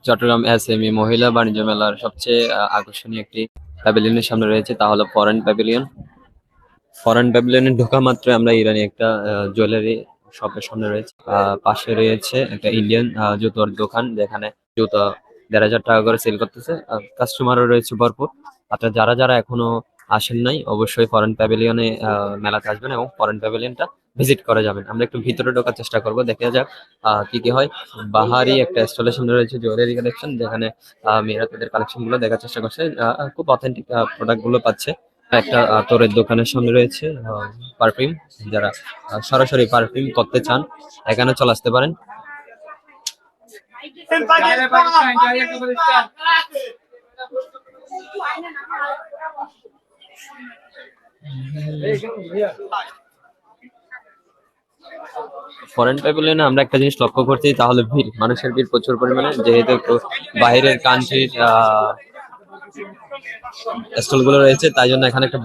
Chittagong SME মহিলা বাণিজ্য মেলার সবচেয়ে আকর্ষণীয় একটি প্যাভিলিয়নের সামনে রয়েছে, তা হলো ফরেন প্যাভিলিয়ন। ফরেন প্যাভিলিয়নে ঢোকা মাত্র আমরা ইরানি একটা জুয়েলারি শপের সামনে রয়েছে। পাশে রয়েছে একটা ইন্ডিয়ান জুতোর দোকান, যেখানে জুতো ১,৫০০ টাকা করে সেল করতেছে। কাস্টমারও রয়েছে ভরপুর। আপনারা যারা যারা এখনো আসেন নাই, অবশ্যই ফরেন প্যাভিলিয়নে মেলাতে আসবেন এবং ফরেন প্যাভিলিয়নটা ভিজিট করে যাবেন। আমরা একটু ভিতরে ঢোকার চেষ্টা করব, দেখা যাক কি কি হয়। বাহারি একটা স্টলের সামনে রয়েছে জুয়েলারি কালেকশন, যেখানে মেয়েরা তাদের কালেকশন গুলো দেখার চেষ্টা করছে। খুব অথেন্টিক প্রোডাক্ট গুলো পাচ্ছে। একটা তোরের দোকানের সামনে রয়েছে পারফিউম। যারা সরাসরি পারফিউম করতে চান, এখানে চলে আসতে পারেন। ফরেন প্যাভিলিয়নে আমরা একটা জিনিস লক্ষ্য করছি, তাহলে ভিড়, মানুষের ভিড় প্রচুর পরিমাণে, যেহেতু একটু বাইরের কান্ট্রির স্টল গুলো রয়েছে, তাই জন্য এখানে একটা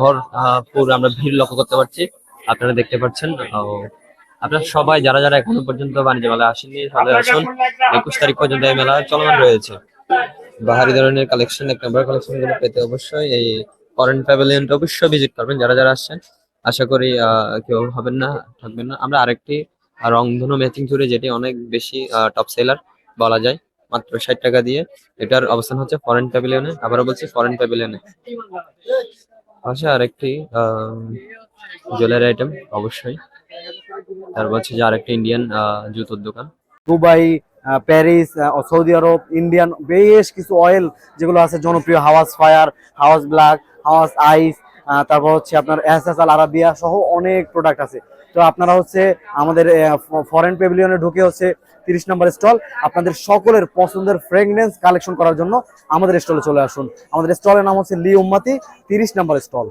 পুরো আমরা ভিড় লক্ষ্য করতে পারছি। আপনারা দেখতে পাচ্ছেন। আপনারা সবাই যারা যারা এখনো পর্যন্ত বাণিজ্য মেলা আসেননি, তাহলে আসুন। ২১ তারিখ পর্যন্ত এই মেলা চলমান রয়েছে। বাহারি ধরনের কালেকশন, এক নম্বর কালেকশন গুলো পেতে অবশ্যই এই ফরেন প্যাভিলিয়নটা অবশ্যই ভিজিট করবেন যারা যারা আসছেন। আশা করি কেউ হবেন না, থাকবেন না। আমরা আরেকটি রংধনু ম্যাচিং জুড়ে, যেটি অনেক বেশি টপ সেলার বলা যায়, মাত্র ৬০ টাকা দিয়ে। এটার অবস্থান হচ্ছে ফরেন প্যাভিলিয়নে। আবারও বলছি, ফরেন প্যাভিলিয়নে। পাশে আরেকটি জুয়েলারি আইটেম অবশ্যই। তারপর হচ্ছে যে আরেকটি ইন্ডিয়ান জুতোর দোকান। দুবাই, প্যারিস, সৌদি আরব, ইন্ডিয়ান বেশ কিছু অয়েল যেগুলো আছে জনপ্রিয়, হাওয়াজ ফায়ার, হাওয়াজ ব্ল্যাক, হাওয়াজ আইস, তারপর হচ্ছে আপনার এসএস আল আরাবিয়া সহ অনেক প্রোডাক্ট আছে। তো আপনারা হচ্ছে আমাদের ফরেন প্যাভিলিয়নে ঢুকে হচ্ছে 30 নম্বর স্টল, আপনাদের সকলের পছন্দের ফ্রেগনেন্স কালেকশন করার জন্য আমাদের স্টলে চলে আসুন। আমাদের স্টলের নাম হচ্ছে লি উম্মাতি, 30 নম্বর স্টল।